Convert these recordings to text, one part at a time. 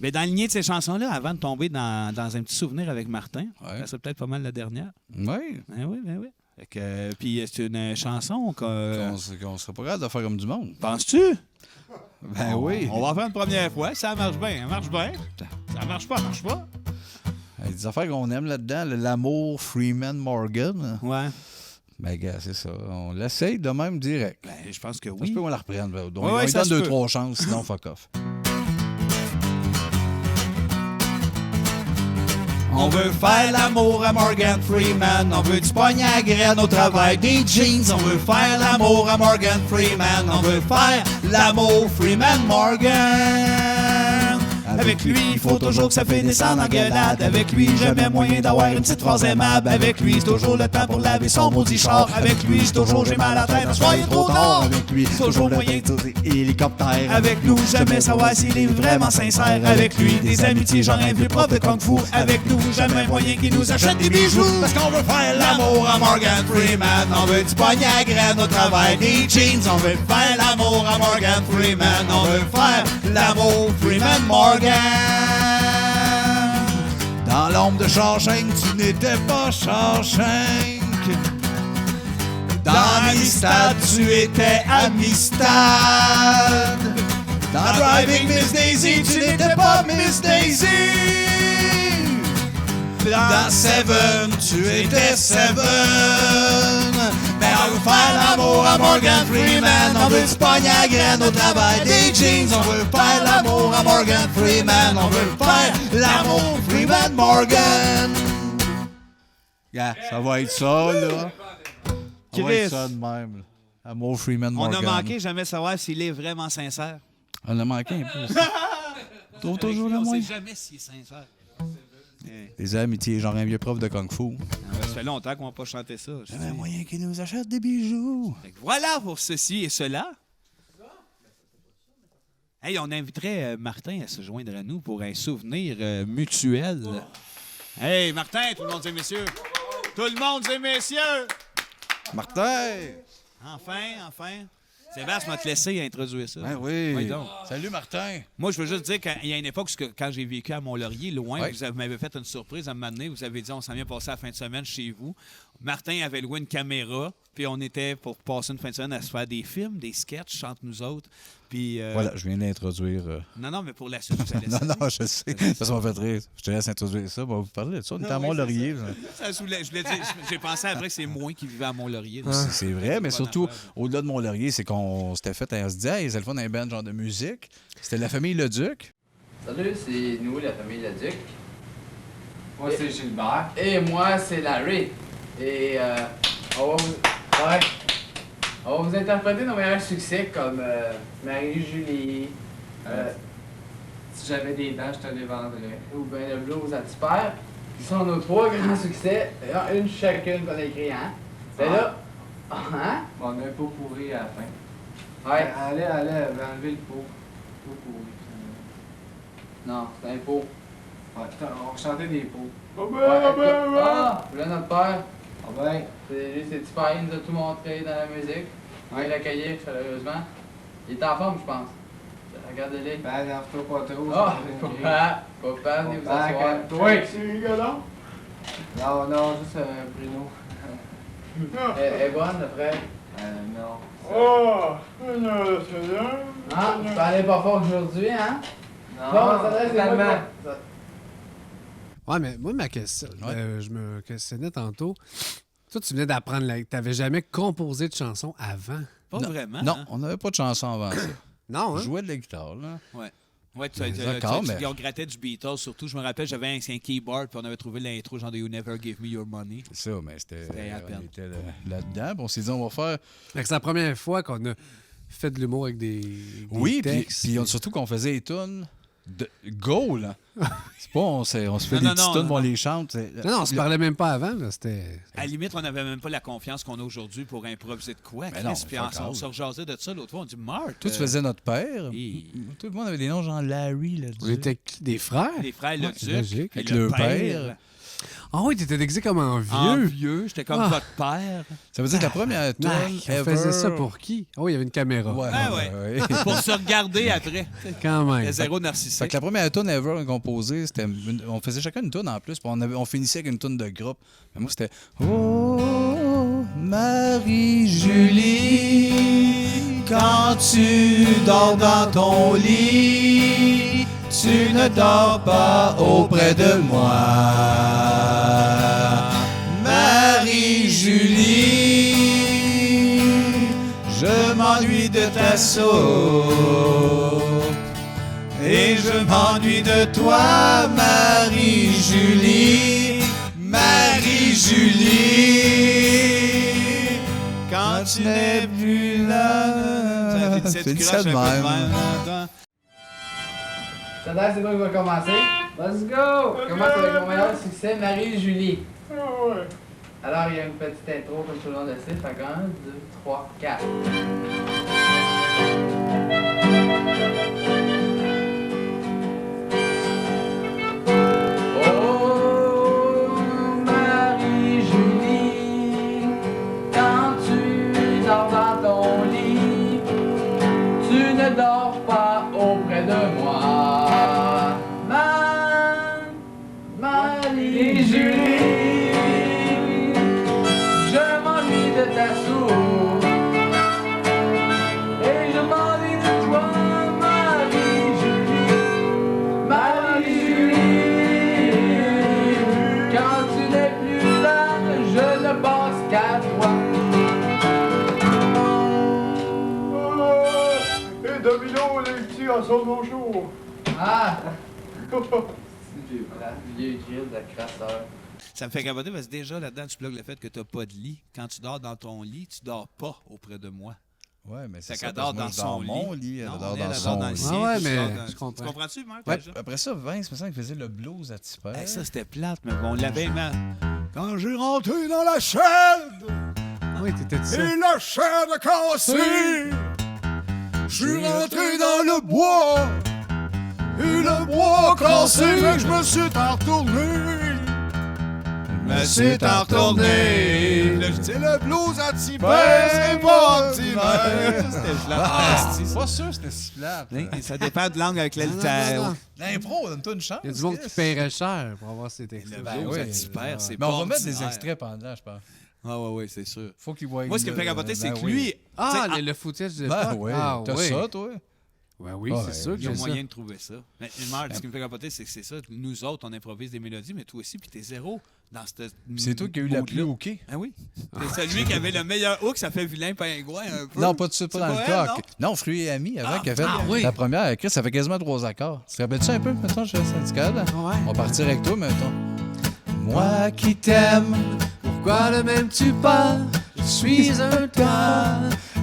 Mais dans le lignée de ces chansons-là, avant de tomber dans un petit souvenir avec Martin, Ouais. c'est peut-être pas mal la dernière. Oui. Ben oui, ben oui. Fait que, puis c'est une chanson que... Qu'on serait pas capable de faire comme du monde. Penses-tu? Ben oui. On va faire une première fois. Ça marche bien, ça marche bien. Ça marche pas, marche pas. Il y a des affaires qu'on aime là-dedans. L'amour Freeman Morgan. Ouais. Ben, gars, c'est ça. On l'essaye de même direct. Ben, je pense que Ça se oui. peut qu'on la reprenne. Donc, Ouais, on lui ça donne se 2-3 peut. chances, sinon fuck off. On veut faire l'amour à Morgan Freeman. On veut du poignet à graine au travail des jeans. On veut faire l'amour à Morgan Freeman. On veut faire l'amour Freeman Morgan. Avec lui, il faut toujours que ça finisse en engueulade. Avec lui, jamais moyen d'avoir une petite phrase aimable. Avec lui, c'est toujours le temps pour laver son maudit char. Avec lui, c'est toujours j'ai mal à la tête, parce qu'il est trop tard. Avec lui, C'est toujours moyen hélicoptère. avec nous, jamais savoir s'il est vraiment sincère. Avec lui, des amitiés, genre un vieux prof de Kung Fu. Avec nous, jamais moyen qu'il nous achète des bijoux. Parce qu'on veut faire l'amour à Morgan Freeman. On veut du poignet à graine au travail des jeans. On veut faire l'amour à Morgan Freeman. On veut faire l'amour Freeman Morgan. Dans l'ombre de Shawshank, tu n'étais pas Shawshank. Dans Amistad, tu étais Amistad. Dans Driving Miss Daisy, tu n'étais pas Miss Daisy. Dans Seven, tu étais Seven. Mais on veut faire l'amour à Morgan Freeman. On veut du poignet à graine au travail des jeans. On veut faire l'amour à Morgan Freeman. On veut faire l'amour Freeman Morgan. Yeah, ça va être ça, là. Ça va Chris. être ça de même. là. Amour Freeman On Morgan. a manqué jamais savoir s'il est vraiment sincère. On a manqué un peu. Trouve toujours le On moyen. sait jamais s'il est sincère. Des amitiés, genre un vieux prof de Kung Fu. Ça fait longtemps qu'on n'a pas chanté ça. je J'avais un dis. moyen qu'il nous achète des bijoux. Fait que voilà pour ceci et cela. Hey, on inviterait Martin à se joindre à nous pour un souvenir mutuel. Hey, Martin, tout le monde et messieurs. Tout le monde et messieurs. Martin! Enfin. Sébastien m'a te laissé introduire ça. Ben oui. Oui, donc. Salut, Martin. Moi, je veux juste dire qu'il y a une époque, quand j'ai vécu à Mont-Laurier, loin, Ouais. vous m'avez fait une surprise à un moment donné. Vous avez dit, on s'en vient passer la fin de semaine chez vous. Martin avait loué une caméra, puis on était pour passer une fin de semaine à se faire des films, des sketchs entre nous autres. Puis, Voilà, je viens d'introduire. Non, mais pour la suite, vous allez Non, je sais. Ça m'a fait rire. Je te laisse introduire ça. On va vous parler de ça. On était à oui, Mont-Laurier. Ça saoulait. Je voulais dire, j'ai pensé après que c'est moi qui vivais à Mont-Laurier. C'est vrai, mais Bonne surtout, affaire. au-delà de Mont-Laurier, c'est qu'on s'était fait, on se dit, hey, c'est le fun d'un band genre de musique. C'était la famille Leduc. Salut, c'est nous, la famille Leduc. Moi, c'est Gilbert. Et moi, c'est Larry. Et on va vous interpréter nos meilleurs succès comme Marie-Julie, Si j'avais des dents, je te les vendrais. ou bien le blues à Tipper, qui sont nos 3 grands succès. D'ailleurs, une chacune qu'on a écrit, hein? Ben là, hein? On a un pot pourri à la fin. Ouais. Allez, enlever le pot. Pot pourri. Non, c'est un pot. Ouais, on chantait des pots. Ah, voilà notre père. Ah ben, Lui, c'est Tipper, il nous a tout montré dans la musique. On va l'accueillir chaleureusement. Il est en forme, je pense. Regardez-les. ben, lève-toi pas trop. Ah, ça papa, venez vous Papa, asseoir. calme-toi. C'est rigolant. Non, juste Bruno. Elle est bonne, le frère. Non. Oh, c'est bien. Ah, tu parlais pas fort aujourd'hui, hein? Non, Bon, ça reste totalement. Ouais, mais moi, ma question, Ouais. je me questionnais tantôt. Toi, tu venais d'apprendre, t'avais jamais composé de chansons avant? Pas vraiment. Non, hein? on n'avait pas de chanson avant ça. Non, On hein? jouait de la guitare, là. Ouais, D'accord, mais- on grattait du Beatles, surtout. Je me rappelle, j'avais un keyboard, puis on avait trouvé l'intro, genre de You Never Give Me Your Money. C'est ça, mais c'était. C'était à peine. On était là-dedans. Puis on s'est dit, on va faire. Fait que c'est la première fois qu'on a fait de l'humour avec des Oui, puis textes. surtout qu'on faisait les tunes de go, là. C'est pas, on se fait Non, des non, petites non, tunes, non, on non. les chante. Non, on se parlait même pas avant, là, c'était... À la limite, on n'avait même pas la confiance qu'on a aujourd'hui pour improviser de quoi, Ben Chris. non, Puis fuck on all. se rejasait de ça l'autre fois. On dit, Marthe. Toi, tu faisais notre père. et- Tout le monde avait des noms genre Larry, là. On était des frères? Les frères Ouais, Le c'est Duc. logique. et Avec le père. Ah oui, t'étais déguisé comme un En vieux. vieux, j'étais comme Ah. votre père. Ça veut dire que la première tune On ever... faisait ça pour qui? Oh, il y avait une caméra. Ouais, Ah ouais. Pour se regarder après. Quand même. C'était zéro Fait narcissique. que la première tune ever composée, c'était... On faisait chacun une tune en plus, puis on finissait avec une tune de groupe. Mais moi, c'était... Oh, Marie-Julie, Quand tu dors dans ton lit, tu ne dors pas auprès de moi. Marie-Julie, je m'ennuie de ta soupe et je m'ennuie de toi, Marie-Julie. Marie-Julie, quand tu n'es plus là. Fais ça de même. Ça t'aide, c'est moi qui va commencer. Let's go! Commence avec mon meilleur succès, Marie-Julie. Ouais. Alors, il y a une petite intro comme tout le monde le sait. Fait que 1, 2, 3, 4. Oh, Marie-Julie, quand tu dors dans ton lit, tu ne dors pas auprès de moi. Marie-Julie, je m'ennuie de ta soupe et je m'ennuie de toi, Marie-Julie. Marie-Julie, quand tu n'es plus là, je ne pense qu'à toi. Et Domino, les petits en son chaud. Ah! La vieille Gilles de crasseur. Ça me fait capoter parce que déjà là-dedans, tu bloques le fait que tu n'as pas de lit. Quand tu dors dans ton lit, tu dors pas auprès de moi. Ouais, mais c'est Fait ça. qu'elle parce dort que moi, dans je dors son mon lit. lit. Elle Non, dort elle dans dort son dans le lit. sien. Ah ouais, Tu mais dors dans- je comprends. Tu comprends-tu, Marc? Ouais, déjà? après ça, Vince, me semble qu'il faisait le blues à Tipper. Hey, ça, c'était plate, mais bon, on l'avait mal. Quand j'ai rentré dans la chaîne, Ah oui, t'étais ça. et la chaîne a cassé, je suis rentré dans le bois, et le bois cassé, mais je me suis retourné. Mais c'est en retourné. C'est le blues à Tipper, c'est pas ordinaire. C'était plate. Ah, asti. pas sûr que c'était si plate. Ça dépend de l'angle avec Non, non, l'altère. non. L'impro, donne-toi une chance. Il y a du monde qui Chris. paierait cher pour avoir ces textes. Le Ben blues oui, à Tipper, c'est Mais pas on va mettre des ordinaire. extraits pendant, je pense. Ah ouais, c'est sûr. Faut qu'il voie. Moi, ce qui me fait capoter, c'est que oui. lui, Ah, tu sais, le footage de Ben l'époque. oui, Ah, t'as oui. ça, toi? Ouais, oui, Ah, c'est sûr que il y a j'ai ça. moyen de trouver ça. Mais Marc, ce qui me fait capoter, c'est que c'est ça. Nous autres, on improvise des mélodies, mais toi aussi, puis t'es zéro dans cette. C'est toi qui as eu la plus haut. hookée. Ah oui? C'est celui qui avait le meilleur hook, ça fait vilain pingouin un peu. Non, pas tout de suite, pas C'est dans pas le elle, coq. Non, Fruits et Amis, avant, qui a fait oui. la première. Chris, ça fait quasiment 3 accords. Tu te rappelles-tu un peu, mettons, je suis syndical? Ouais. On va partir avec toi, mettons. Moi qui t'aime, Pourquoi le m'aimes-tu pas? Je suis un tas.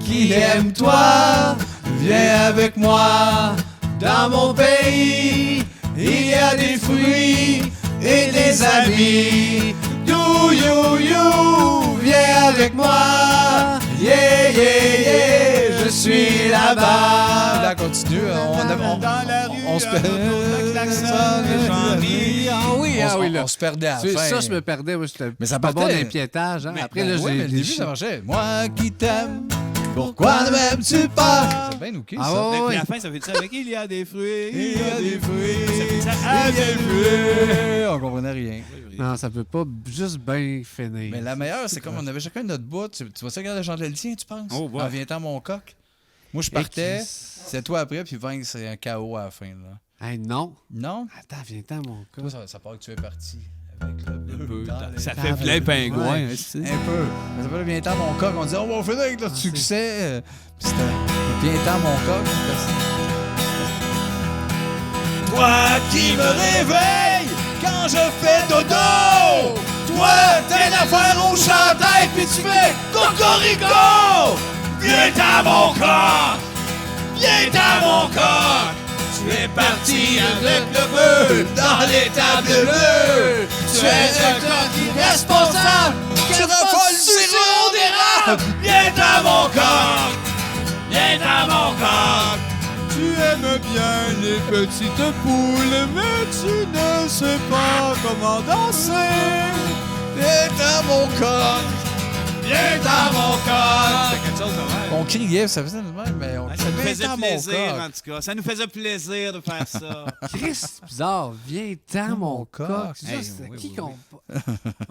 qui aime toi, viens avec moi. Dans mon pays, il y a des fruits et des amis. Do you, viens avec moi. Yeah, yeah, yeah, je suis là-bas. Là, continue, Dans la rue, on se un auto klaxonne, j'en ris. Ah oui, là. On se perdait à la fin. Ça, je me perdais. Moi, j'étais Mais ça pas bon partait- dans les piétages. Hein. Mais- Après, là, Ouais, j'ai... mais le début, ça marchait. Moi qui t'aime, pourquoi ne m'aimes-tu pas? C'est bien OK, Ah ça. ouais, Et puis ouais. à la fin, ça fait ça avec il y a des fruits. Il y a des fruits, Ça fait ça il y a avec des fruits. On comprenait rien. Non, ça peut pas juste bien finir. Mais la meilleure, c'est comme on avait chacun notre bout. Tu vas ça regarder Jean-Denis, tiens, tu penses? Oh, ouais. En viens-t'en mon coq. Moi, je partais, Chris. c'est toi après, puis Vince, c'est un chaos à la fin. Là. Hey, non. Non? Attends, viens-t'en, mon Toi, cas. ça part que tu es parti avec le bleu. dans les Ça tables. fait plein pingouin. Ouais. hein, c'est- Un peu. Mais ça s'appelle Viens-t'en mon coq. On disait, on va finir avec notre succès. Puis c'était Viens-t'en mon coq. Toi qui me réveilles quand je fais dodo. Toi, t'as l'affaire au chandail puis tu fais cocorico. Viens-t'en mon coq. Viens-t'en mon coq. Tu es parti avec le bleu dans les tables bleues. Tu es un coq irresponsable. Tu raffoles du sirop d'érable. Viens-t'en mon coq. Viens-t'en mon coq. Tu aimes bien les petites poules, mais tu ne sais pas comment danser. Viens à mon coq, viens à mon coq. C'est quelque chose de vrai. On criait, ça faisait le même, mais on Ça nous criait faisait à mon plaisir, coq. en tout cas. Ça nous faisait plaisir de faire ça. Chris, c'est bizarre. Viens-t'en, mon coq. Ça, Hey, c'est oui, qui oui, qu'on...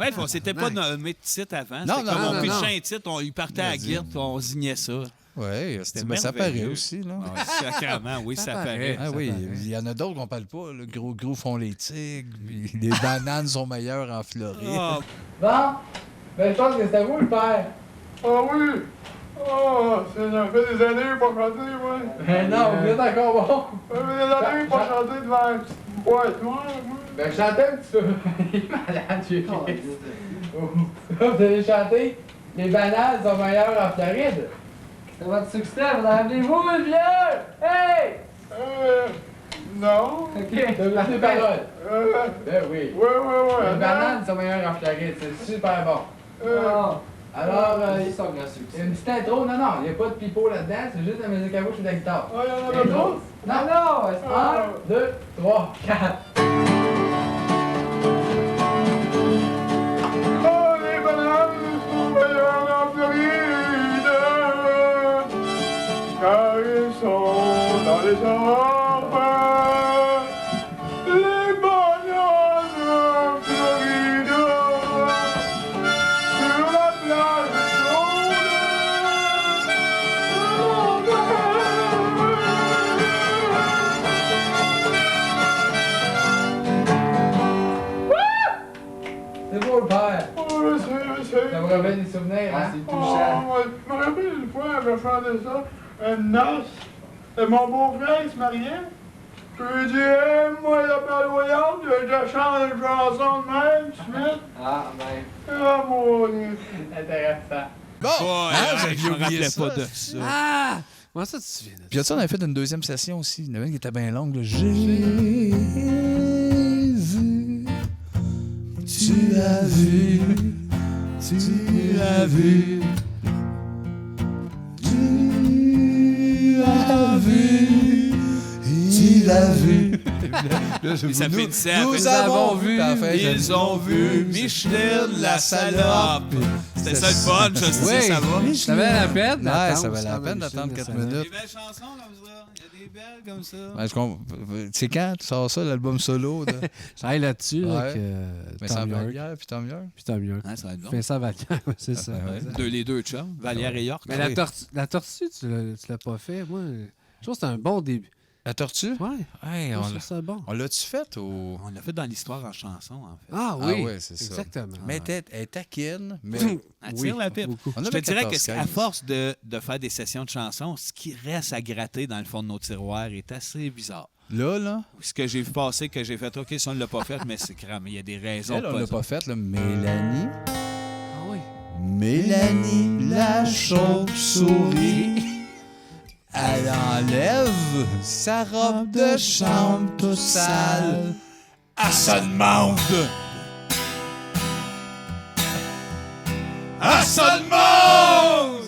Ouais, on s'était pas nommé de titre avant. Non, C'était non, comme non, on non, pitchait non. un titre, on y partait à la guirte, puis on zignait ça. Oui, C'était ben, ça paraît merveilleux. aussi, là. Ah, sacrément, oui, ça paraît. Ah ça oui, paraît. il y en a d'autres qu'on parle pas. Le gros font les tigres, puis les bananes sont meilleures en Floride. Ah, Bon, ben je pense que c'est à vous le père. Ah oui! Ah, ça fait des années que pas chanté, moi. Ben non, vous êtes encore bon. Ça fait des années que pas chanté devant un petit boîte, moi. Ben chantez un petit peu. Il est malade, j'ai vous allez chanter Les bananes sont meilleures en Floride. C'est votre succès, vous en rappelez-vous, le vieux? Hey! Non. Ok, les paroles. Ben oui. Ouais, ouais, ouais. Les bananes sont meilleures en Floride, c'est super bon. Alors, Ils sont grand succès. une petite intro, non, il n'y a pas de pipeau là-dedans, c'est juste la musique à bouche et de la guitare. Ah, y'en a d'autres? Non, 1, 2, 3, 4. Oh, les bananes sont meilleures en Floride. Car ils sont dans les arbres. Les bananes en Floride. Sur la plage C'est beau le père. Oh, je sais. Ça me rappelle des souvenirs, hein? C'est Oh, touchant. ouais, je me rappelle une fois, elle avait chanté ça, une noce. Et mon beau-frère, il se mariait. Je lui ai dit, hey, moi, la belle voyante, je chante une chanson de même, Smith. Ah, ben. Ah, mon Dieu. Intéressant. Bon, ouais, j'avais je me oublié rappelais ça. pas de ça. Ah! Comment ça, tu te souviens de ça? Puis ça, on avait fait une deuxième session aussi. Il y en avait une qui était bien longue. Là. J'ai vu, tu as vu, tu as vu, tu as vu, tu l'as vu. Puis ça finissait avec Nous avons vu. Ils ont vu Micheline la salope. C'était ça le fun, je sais, ça va. Ça valait la peine Ouais, d'attendre. ça valait la ça, peine Michel, d'attendre 4 ça. minutes. Des belles chansons comme ça. Il y a des belles comme ça. Ouais, c'est quand tu sors ça, l'album solo? De... J'aille là-dessus Ouais. avec Vincent Tom York. Vallière, puis Tom York. Puis Tom York. Hein, ça va être bon. Vincent Vallière, ouais, c'est ça. Les deux chums, Vallière et York. Mais Oui. la tortue, tu l'as pas fait. Moi, je trouve que c'est un bon début. La tortue? Ouais, Hey, je on trouve ça bon. l'a-tu fait ou... On l'a fait dans l'histoire en chanson, en fait. Ah Ah oui, ouais, c'est ça. exactement. Mais elle est taquine, mais... Elle Oui, tire la pipe. beaucoup. On Je te avait dirais 14, qu'à 15. force de faire des sessions de chansons, ce qui reste à gratter dans le fond de nos tiroirs est assez bizarre. Là, Ce que j'ai vu passer, que j'ai fait, OK, ça, on ne l'a pas fait, mais c'est cramé. Il y a des raisons. elle, on pas l'a ça. pas faite, là. Mélanie. Ah oui. Mélanie, la chauve-souris. Elle enlève sa robe de chambre toute sale. Elle se demande. Elle se demande!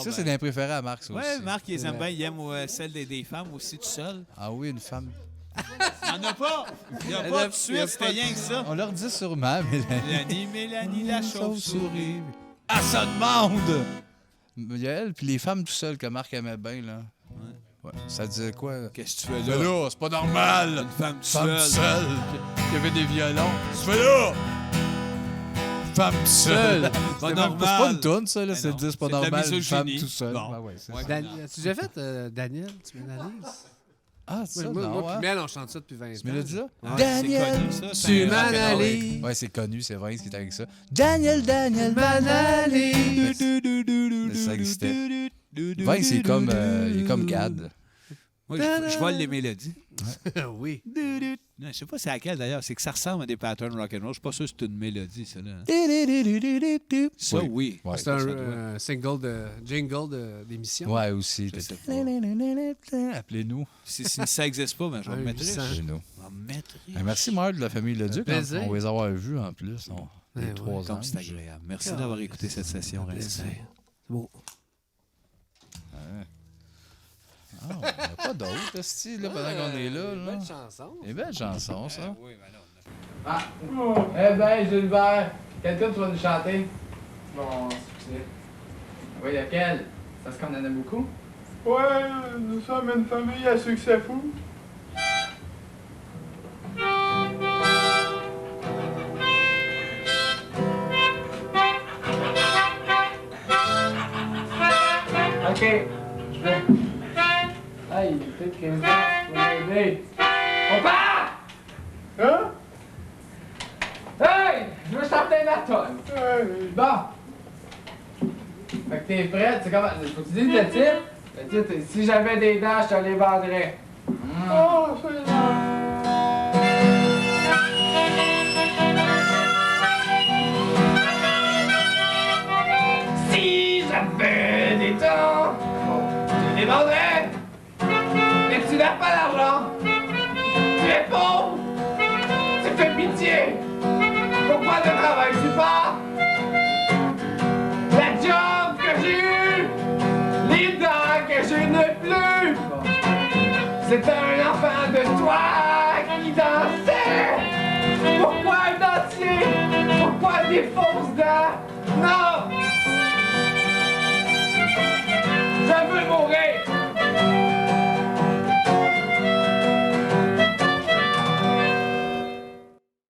Ça, c'est d'un préféré à Marc, ça Oui, aussi. Marc, il aime bien. Il aime celle des femmes aussi, tout seul. Ah oui, une femme. Il n'y en a pas. Il n'y a pas tout de suite, c'était rien que ça. On leur dit sûrement, Mélanie. Mélanie, la chauve-souris. Elle se demande! Il y a elle, puis les femmes tout seules que Marc aimait bien, là. Ouais. Ça disait quoi? Qu'est-ce que tu fais Mais là? là, c'est pas normal! Une femme toute Femme seule. seule, qui avait des violons. Tu fais là! Femme seule! Pas C'est normal. pas une toune, ça, là. Mais C'est non, dire c'est pas c'est de la normal, une femme misogynie. tout seule. Bon. Ah ouais, c'est Ouais. ça. As-tu déjà fait Daniel, tu m'analyses? Ah, c'est ça, Moi, non, puis hein? Mel, on chante ça depuis 20 ans. Ce mélodie-là? Ouais. Daniel! C'est connu, ça. C'est Tu un rock'n'roll. m'analyses. Ouais, c'est connu, c'est vrai, ce qui est avec ça. Daniel, m'analyse. Ça existait. Vince, il est comme Gad. Moi, je vole les mélodies. Oui. Non, je sais pas c'est laquelle d'ailleurs. C'est que ça ressemble à des patterns rock'n'roll. Je suis pas sûr que c'est une mélodie, ça. Là. Ça, oui. Ouais. C'est un jingle d'émission. Ouais, aussi. Je sais pas. Appelez-nous. Si ça n'existe pas, ben, je vais me mettre riche. Appelez-nous. Je vais me mettre riche. Merci, Marc, de la famille Leduc. plaisir. On va les avoir vus en plus. Les Ouais, 3 ans. Donc, c'est agréable. Merci d'avoir écouté cette session. Restez. C'est beau. Ah, on n'a pas d'autres, esti, là, pendant qu'on est là. Une là. belle chanson. Des belles chansons, ça. Oui, ben non. Ah! Eh ben, Gilbert, quel tune tu vas nous chanter? Bon, succès. Oui, lequel? Parce qu'on en a beaucoup. Ouais, nous sommes une famille à succès fou. Ok, je vais. Hey, peut-être 15 ans, faut m'aider. On part! Hein? Hey! Je veux chanter la tonne. Hey. Bon. Fait que t'es prête, c'est comment? Faut que tu dises le titre? Le titre, est, si j'avais des dents, je te les vendrais. Oh, c'est là. Si j'avais des dents, je les vendrais. Mais tu n'as pas d'argent. Tu es pauvre. Tu fais pitié. Pourquoi ne travailles-tu pas? La job que j'ai eue, les dents que je n'ai plus. C'est un enfant de toi qui dansait. Pourquoi un dentier? Pourquoi des fausses dents?